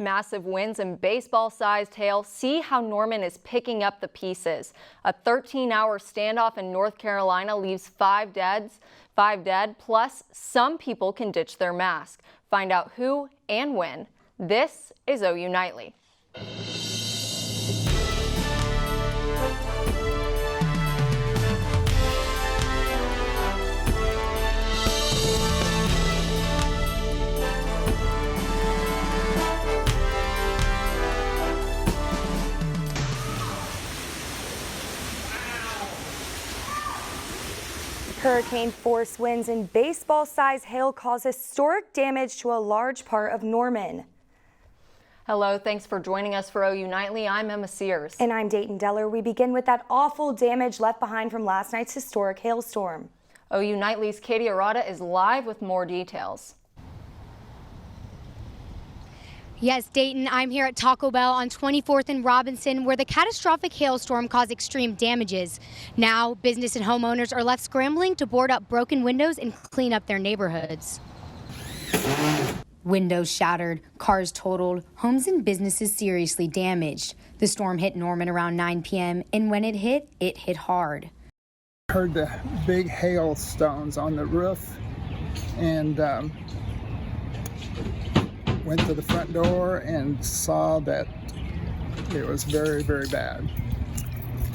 massive winds and baseball-sized hail, see how Norman is picking up the pieces. A 13-hour standoff in North Carolina leaves 5 dead, plus some people can ditch their mask. Find out who and when. This is OU Nightly. Hurricane-force winds and baseball-sized hail cause historic damage to a large part of Norman. Hello, thanks for joining us for OU Nightly. I'm Emma Sears. And I'm Deyton Giller. We begin with that awful damage left behind from last night's historic hailstorm. OU Nightly's Katie Arata is live with more details. Yes, Deyton, I'm here at Taco Bell on 24th and Robinson, where the catastrophic hailstorm caused extreme damages. Now, business and homeowners are left scrambling to board up broken windows and clean up their neighborhoods. Windows shattered, cars totaled, homes and businesses seriously damaged. The storm hit Norman around 9 p.m., and when it hit hard. I heard the big hailstones on the roof and went to the front door and saw that it was very, very bad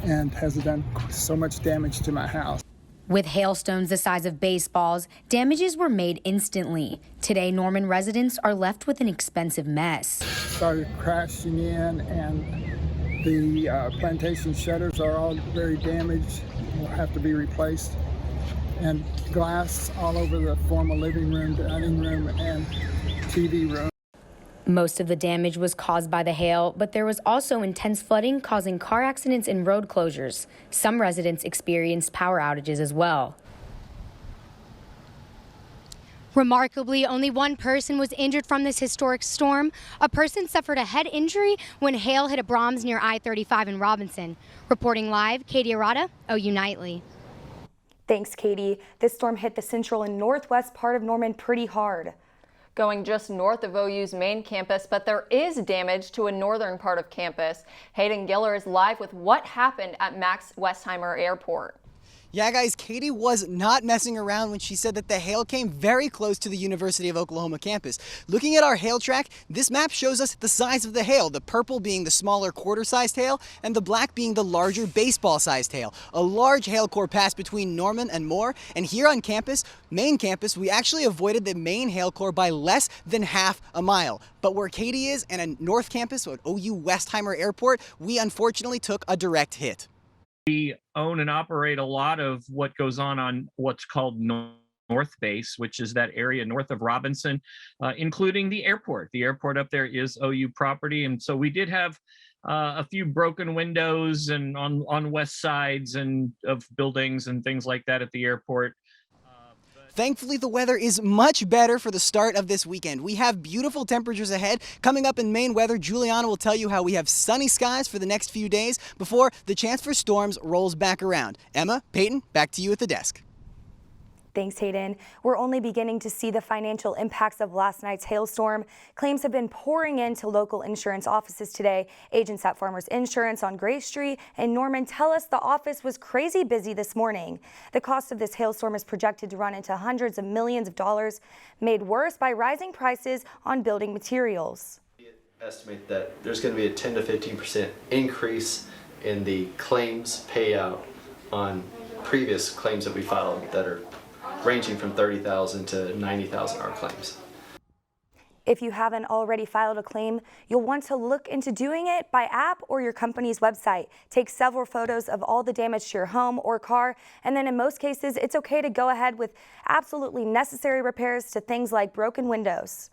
and has done so much damage to my house. With hailstones the size of baseballs, damages were made instantly. Today, Norman residents are left with an expensive mess. Started crashing in, and the plantation shutters are all very damaged, will have to be replaced, and glass all over the former living room, dining room, and TV room. Most of the damage was caused by the hail, but there was also intense flooding causing car accidents and road closures. Some residents experienced power outages as well. Remarkably, only one person was injured from this historic storm. A person suffered a head injury when hail hit a Brahms near I-35 in Robinson. Reporting live, Katie Arata, OU Nightly. Thanks, Katie. This storm hit the central and northwest part of Norman pretty hard. Going just north of OU's main campus, but there is damage to a northern part of campus. Hayden Giller is live with what happened at Max Westheimer Airport. Yeah, guys, Katie was not messing around when she said that the hail came very close to the University of Oklahoma campus. Looking at our hail track, this map shows us the size of the hail, the purple being the smaller quarter-sized hail and the black being the larger baseball-sized hail. A large hail core passed between Norman and Moore, and here on campus, main campus, we actually avoided the main hail core by less than half a mile. But where Katie is and a north campus at OU Westheimer Airport, we unfortunately took a direct hit. We own and operate a lot of what goes on what's called North Base, which is that area north of Robinson, including the airport. The airport up there is OU property, and so we did have a few broken windows and on west sides and of buildings and things like that at the airport. Thankfully, the weather is much better for the start of this weekend. We have beautiful temperatures ahead. Coming up in Maine weather, Juliana will tell you how we have sunny skies for the next few days before the chance for storms rolls back around. Emma, Payton, back to you at the desk. Thanks, Hayden. We're only beginning to see the financial impacts of last night's hailstorm. Claims have been pouring into local insurance offices today. Agents at Farmers Insurance on Gray Street in Norman tell us the office was crazy busy this morning. The cost of this hailstorm is projected to run into hundreds of millions of dollars, made worse by rising prices on building materials. We estimate that there's going to be a 10 to 15% increase in the claims payout on previous claims that we filed that are ranging from 30,000 to 90,000 our claims. If you haven't already filed a claim, you'll want to look into doing it by app or your company's website. Take several photos of all the damage to your home or car, and then in most cases, it's okay to go ahead with absolutely necessary repairs to things like broken windows.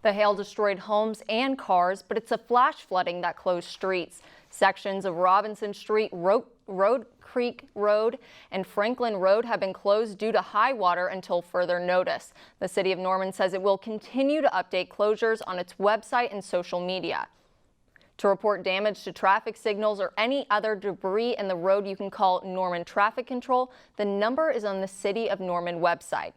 The hail destroyed homes and cars, but it's a flash flooding that closed streets. Sections of Robinson Street, Road Creek Road, and Franklin Road have been closed due to high water until further notice. The city of Norman says it will continue to update closures on its website and social media. To report damage to traffic signals or any other debris in the road, you can call Norman Traffic Control. The number is on the City of Norman website.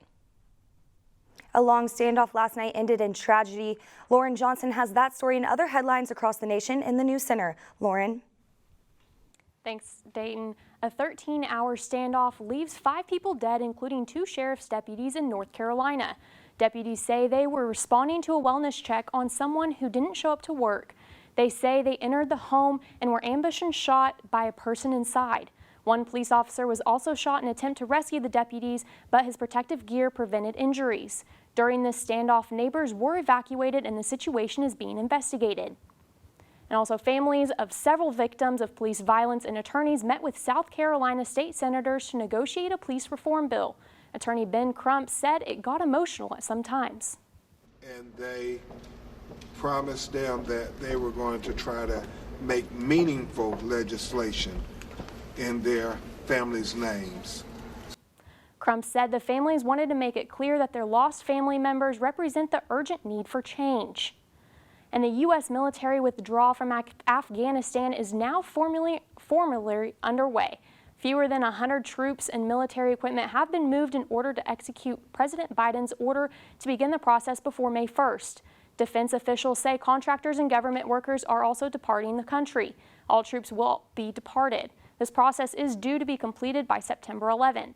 A long standoff last night ended in tragedy. Lauren Johnson has that story and other headlines across the nation in the News Center. Lauren. Thanks, Deyton. A 13-hour standoff leaves 5 people dead, including 2 sheriff's deputies in North Carolina. Deputies say they were responding to a wellness check on someone who didn't show up to work. They say they entered the home and were ambushed and shot by a person inside. One police officer was also shot in an attempt to rescue the deputies, but his protective gear prevented injuries. During this standoff, neighbors were evacuated and the situation is being investigated. And also, families of several victims of police violence and attorneys met with South Carolina state senators to negotiate a police reform bill. Attorney Ben Crump said it got emotional at some times. And they promised them that they were going to try to make meaningful legislation in their families' names. Crump said the families wanted to make it clear that their lost family members represent the urgent need for change. And the U.S. military withdrawal from Afghanistan is now formally underway. Fewer than 100 troops and military equipment have been moved in order to execute President Biden's order to begin the process before May 1st. Defense officials say contractors and government workers are also departing the country. All troops will be departed. This process is due to be completed by September 11th.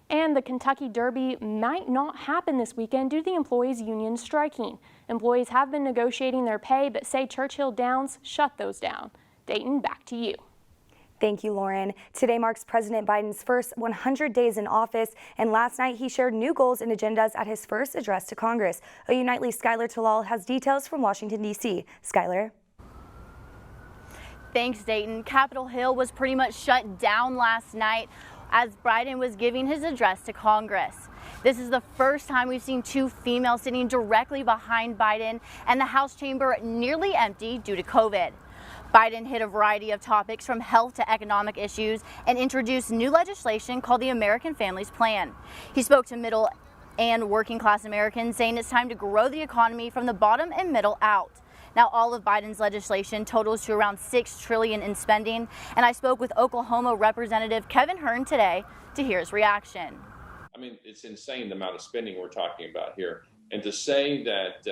And the Kentucky Derby might not happen this weekend due to the employees' union striking. Employees have been negotiating their pay, but say Churchill Downs shut those down. Deyton, back to you. Thank you, Lauren. Today marks President Biden's first 100 days in office, and last night he shared new goals and agendas at his first address to Congress. OU Nightly's Skylar Tallal has details from Washington, D.C. Skylar. Thanks, Deyton. Capitol Hill was pretty much shut down last night as Biden was giving his address to Congress. This is the first time we've seen 2 females sitting directly behind Biden, and the House chamber nearly empty due to COVID. Biden hit a variety of topics from health to economic issues and introduced new legislation called the American Families Plan. He spoke to middle and working class Americans, saying it's time to grow the economy from the bottom and middle out. Now, all of Biden's legislation totals to around $6 trillion in spending, and I spoke with Oklahoma Representative Kevin Hern today to hear his reaction. I mean, it's insane the amount of spending we're talking about here. And to say that,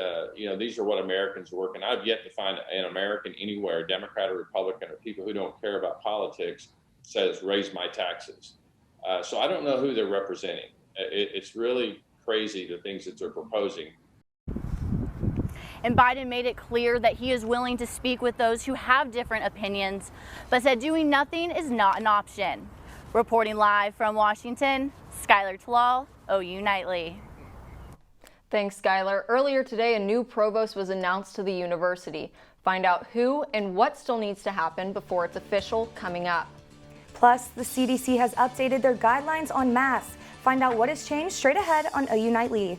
these are what Americans are working. I've yet to find an American anywhere, Democrat or Republican, or people who don't care about politics, says raise my taxes. So I don't know who they're representing. It's really crazy the things that they're proposing. And Biden made it clear that he is willing to speak with those who have different opinions, but said doing nothing is not an option. Reporting live from Washington, Skylar Tallal, OU Nightly. Thanks, Skylar. Earlier today, a new provost was announced to the university. Find out who and what still needs to happen before it's official coming up. Plus, the CDC has updated their guidelines on masks. Find out what has changed straight ahead on OU Nightly.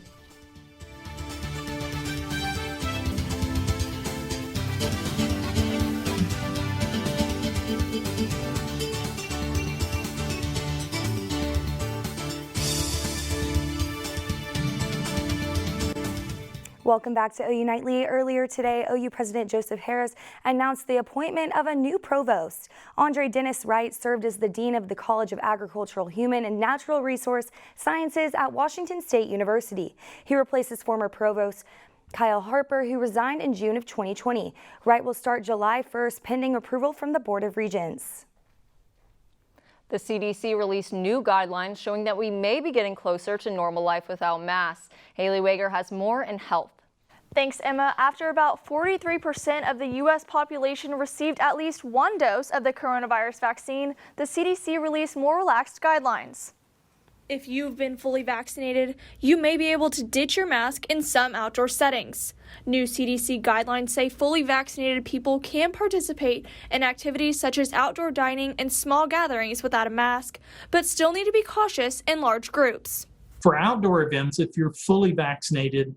Welcome back to OU Nightly. Earlier today, OU President Joseph Harris announced the appointment of a new provost. Andre Dennis Wright served as the Dean of the College of Agricultural, Human, and Natural Resource Sciences at Washington State University. He replaces former provost Kyle Harper, who resigned in June of 2020. Wright will start July 1st, pending approval from the Board of Regents. The CDC released new guidelines showing that we may be getting closer to normal life without masks. Haley Weger has more in health. Thanks, Emma. After about 43% of the U.S. population received at least one dose of the coronavirus vaccine, the CDC released more relaxed guidelines. If you've been fully vaccinated, you may be able to ditch your mask in some outdoor settings. New CDC guidelines say fully vaccinated people can participate in activities such as outdoor dining and small gatherings without a mask, but still need to be cautious in large groups. For outdoor events, if you're fully vaccinated,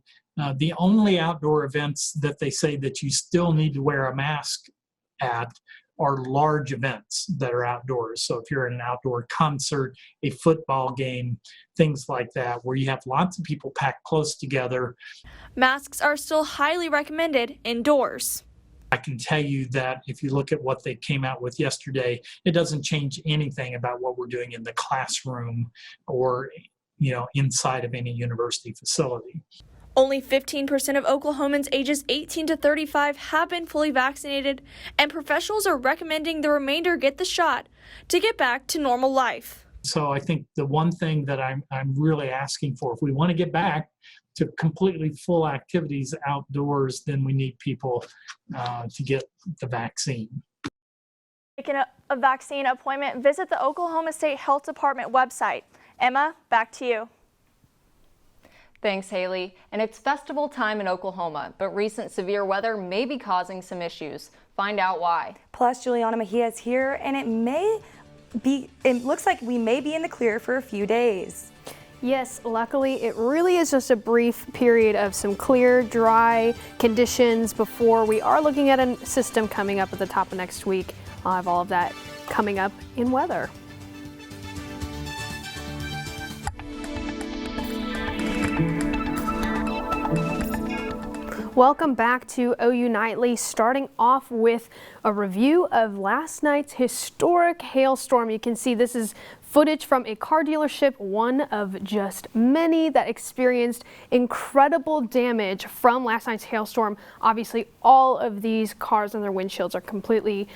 the only outdoor events that they say that you still need to wear a mask at are large events that are outdoors. So if you're at an outdoor concert, a football game, things like that, where you have lots of people packed close together. Masks are still highly recommended indoors. I can tell you that if you look at what they came out with yesterday, it doesn't change anything about what we're doing in the classroom or inside of any university facility. Only 15% of Oklahomans ages 18 to 35 have been fully vaccinated, and professionals are recommending the remainder get the shot to get back to normal life. So I think the one thing that I'm really asking for, if we want to get back to completely full activities outdoors, then we need people to get the vaccine. Making a vaccine appointment, visit the Oklahoma State Health Department website. Emma, back to you. Thanks, Haley. And it's festival time in Oklahoma, but recent severe weather may be causing some issues. Find out why. Plus, Juliana Mejia is here, and it looks like we may be in the clear for a few days. Yes, luckily it really is just a brief period of some clear, dry conditions before we are looking at a system coming up at the top of next week. I'll have all of that coming up in weather. Welcome back to OU Nightly, starting off with a review of last night's historic hailstorm. You can see this is footage from a car dealership, one of just many that experienced incredible damage from last night's hailstorm. Obviously, all of these cars and their windshields are completely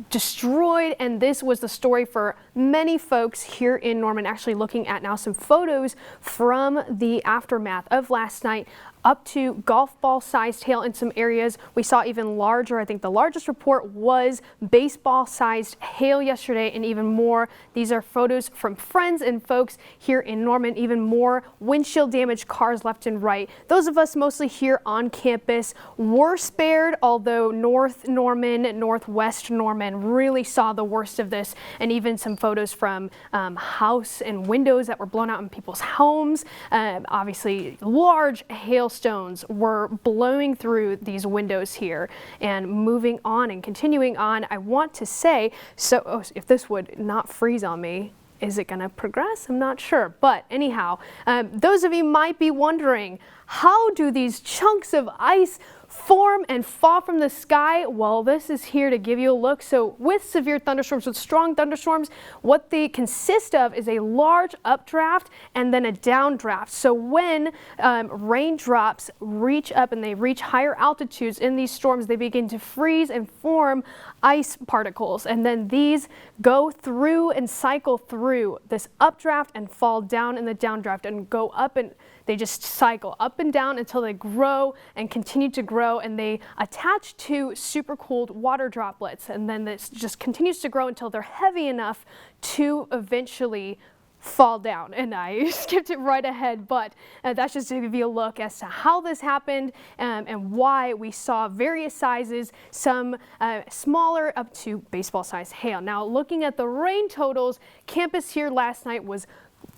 destroyed, and this was the story for many folks here in Norman. Actually looking at now some photos from the aftermath of last night. Up to golf ball sized hail in some areas. We saw even larger. I think the largest report was baseball sized hail yesterday, and even more. These are photos from friends and folks here in Norman. Even more windshield damage, cars left and right. Those of us mostly here on campus were spared, although North Norman, Northwest Norman really saw the worst of this, and even some photos from house and windows that were blown out in people's homes. Obviously, large hailstones were blowing through these windows here. And moving on and continuing on, I want to say, if this would not freeze on me, is it going to progress? I'm not sure. But anyhow, those of you might be wondering, how do these chunks of ice form and fall from the sky? Well, this is here to give you a look. So with severe thunderstorms, with strong thunderstorms, what they consist of is a large updraft and then a downdraft. So when raindrops reach up and they reach higher altitudes in these storms, they begin to freeze and form ice particles. And then these go through and cycle through this updraft and fall down in the downdraft and go up, and they just cycle up and down until they grow and continue to grow, and they attach to supercooled water droplets. And then this just continues to grow until they're heavy enough to eventually fall down. And I skipped it right ahead, but that's just to give you a look as to how this happened and why we saw various sizes, some smaller up to baseball size hail. Now, looking at the rain totals, campus here last night was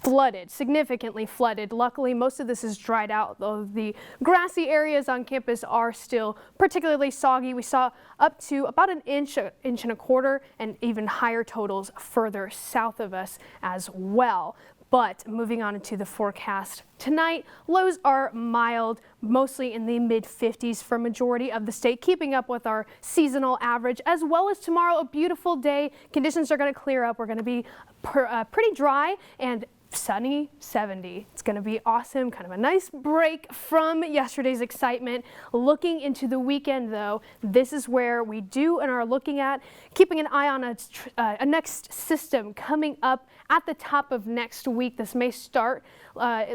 flooded, significantly flooded. Luckily, most of this is dried out, though the grassy areas on campus are still particularly soggy. We saw up to about an inch and a quarter, and even higher totals further south of us as well. But moving on into the forecast tonight, lows are mild, mostly in the mid-50s for majority of the state, keeping up with our seasonal average, as well as tomorrow, a beautiful day. Conditions are going to clear up. We're going to be pretty dry and sunny, 70. It's going to be awesome, kind of a nice break from yesterday's excitement. Looking into the weekend, though, this is where we do and are looking at keeping an eye on a next system coming up at the top of next week. This may start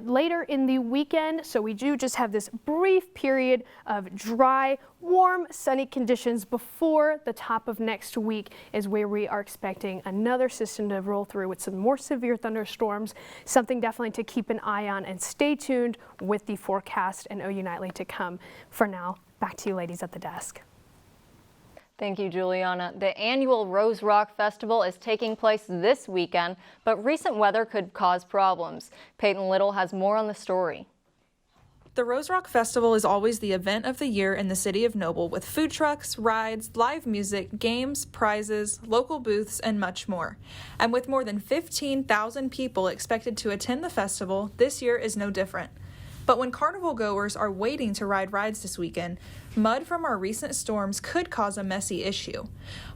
later in the weekend, so we do just have this brief period of dry, warm, sunny conditions before the top of next week is where we are expecting another system to roll through with some more severe thunderstorms. Something definitely to keep an eye on, and stay tuned with the forecast and OU Nightly to come. For now, back to you ladies at the desk. Thank you, Juliana. The annual Rose Rock Festival is taking place this weekend, but recent weather could cause problems. Payton Little has more on the story. The Rose Rock Festival is always the event of the year in the city of Noble, with food trucks, rides, live music, games, prizes, local booths, and much more. And with more than 15,000 people expected to attend the festival, this year is no different. But when carnival goers are waiting to ride rides this weekend, mud from our recent storms could cause a messy issue.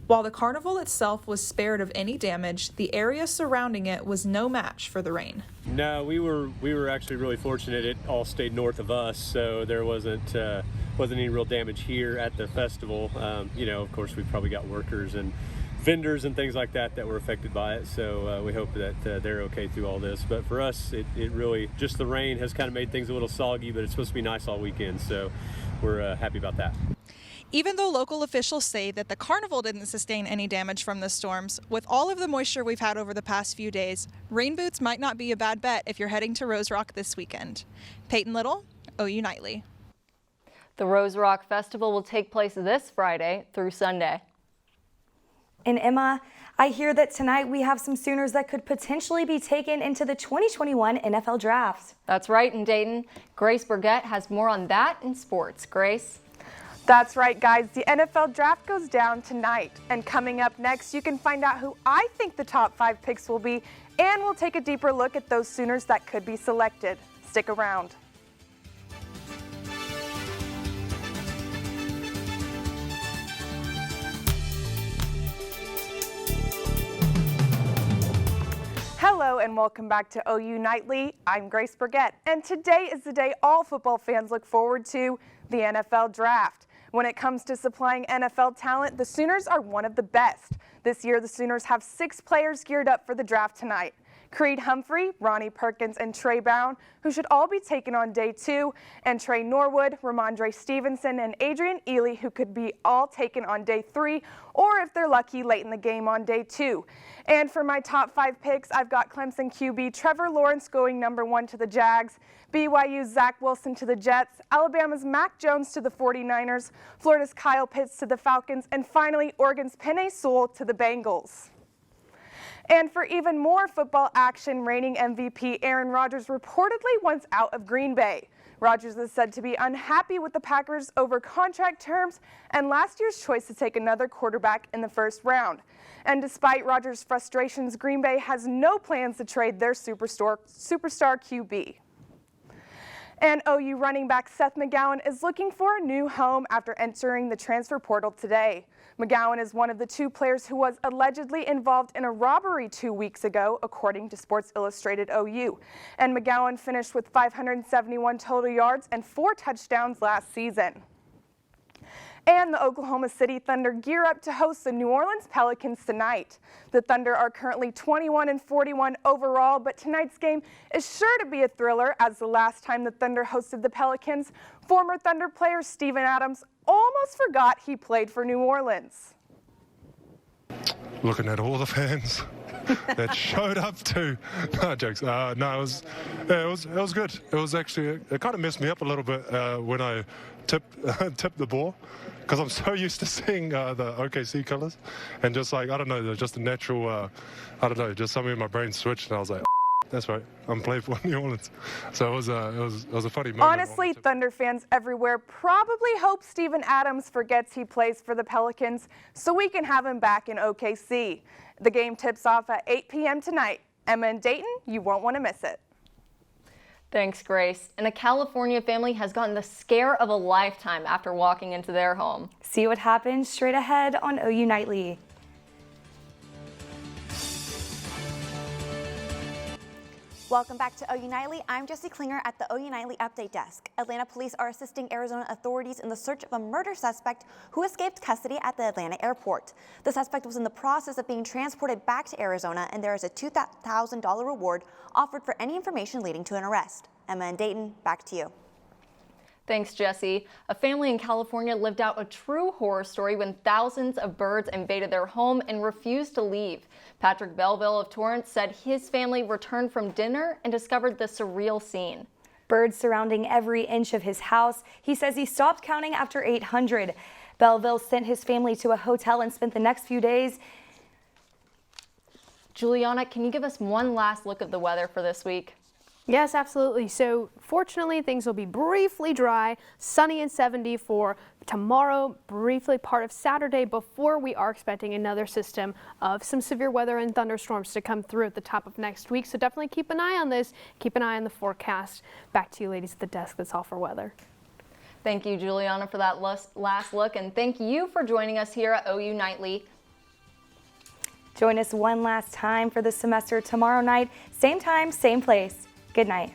While the carnival itself was spared of any damage, the area surrounding it was no match for the rain. No, we were actually really fortunate. It all stayed north of us, so there wasn't any real damage here at the festival. Of course, we've probably got workers and vendors and things like that were affected by it, so we hope that they're okay through all this. But for us, it really, just the rain has kind of made things a little soggy, but it's supposed to be nice all weekend, so we're happy about that. Even though local officials say that the carnival didn't sustain any damage from the storms, with all of the moisture we've had over the past few days, rain boots might not be a bad bet if you're heading to Rose Rock this weekend. Payton Little, OU Nightly. The Rose Rock Festival will take place this Friday through Sunday. And Emma, I hear that tonight we have some Sooners that could potentially be taken into the 2021 NFL Draft. That's right in Deyton. Grace Burget has more on that in sports. Grace? That's right, guys. The NFL Draft goes down tonight. And coming up next, you can find out who I think the top 5 picks will be, and we'll take a deeper look at those Sooners that could be selected. Stick around. Hello and welcome back to OU Nightly. I'm Grace Burget, and today is the day all football fans look forward to, the NFL Draft. When it comes to supplying NFL talent, the Sooners are one of the best. This year, the Sooners have 6 players geared up for the draft tonight. Creed Humphrey, Ronnie Perkins, and Trey Brown, who should all be taken on day 2, and Trey Norwood, Ramondre Stevenson, and Adrian Ely, who could be all taken on day 3, or if they're lucky, late in the game on day 2. And for my top 5 picks, I've got Clemson QB Trevor Lawrence going number 1 to the Jags, BYU's Zach Wilson to the Jets, Alabama's Mac Jones to the 49ers, Florida's Kyle Pitts to the Falcons, and finally Oregon's Penei Sewell to the Bengals. And for even more football action, reigning MVP Aaron Rodgers reportedly wants out of Green Bay. Rodgers is said to be unhappy with the Packers over contract terms and last year's choice to take another quarterback in the first round. And despite Rodgers' frustrations, Green Bay has no plans to trade their superstar QB. And OU running back Seth McGowan is looking for a new home after entering the transfer portal today. McGowan is one of the 2 players who was allegedly involved in a robbery 2 weeks ago, according to Sports Illustrated OU. And McGowan finished with 571 total yards and 4 touchdowns last season. And the Oklahoma City Thunder gear up to host the New Orleans Pelicans tonight. The Thunder are currently 21-41 overall, but tonight's game is sure to be a thriller, as the last time the Thunder hosted the Pelicans, former Thunder player Steven Adams almost forgot he played for New Orleans. Looking at all the fans that showed up to, no jokes. No, it was good. It was actually, it kind of messed me up a little bit when I tipped the ball, because I'm so used to seeing the OKC colors, and just like, I don't know, just a natural, I don't know, just something in my brain switched, and I was like, that's right, I'm playing for New Orleans. So it was a funny moment. Honestly, Thunder fans everywhere probably hope Steven Adams forgets he plays for the Pelicans so we can have him back in OKC. The game tips off at 8 p.m. tonight. Emma and Deyton, you won't want to miss it. Thanks, Grace. And a California family has gotten the scare of a lifetime after walking into their home. See what happens straight ahead on OU Nightly. Welcome back to OU Nightly. I'm Jessie Klinger at the OU Nightly Update Desk. Atlanta police are assisting Arizona authorities in the search of a murder suspect who escaped custody at the Atlanta airport. The suspect was in the process of being transported back to Arizona, and there is a $2,000 reward offered for any information leading to an arrest. Emma and Deyton, back to you. Thanks, Jessie. A family in California lived out a true horror story when thousands of birds invaded their home and refused to leave. Patrick Belleville of Torrance said his family returned from dinner and discovered the surreal scene. Birds surrounding every inch of his house. He says he stopped counting after 800. Belleville sent his family to a hotel and spent the next few days. Juliana, can you give us one last look at the weather for this week? Yes, absolutely. So fortunately, things will be briefly dry, sunny and 70 for tomorrow, briefly part of Saturday, before we are expecting another system of some severe weather and thunderstorms to come through at the top of next week. So definitely keep an eye on this. Keep an eye on the forecast. Back to you ladies at the desk. That's all for weather. Thank you, Juliana, for that last look, and thank you for joining us here at OU Nightly. Join us one last time for the semester tomorrow night, same time, same place. Good night.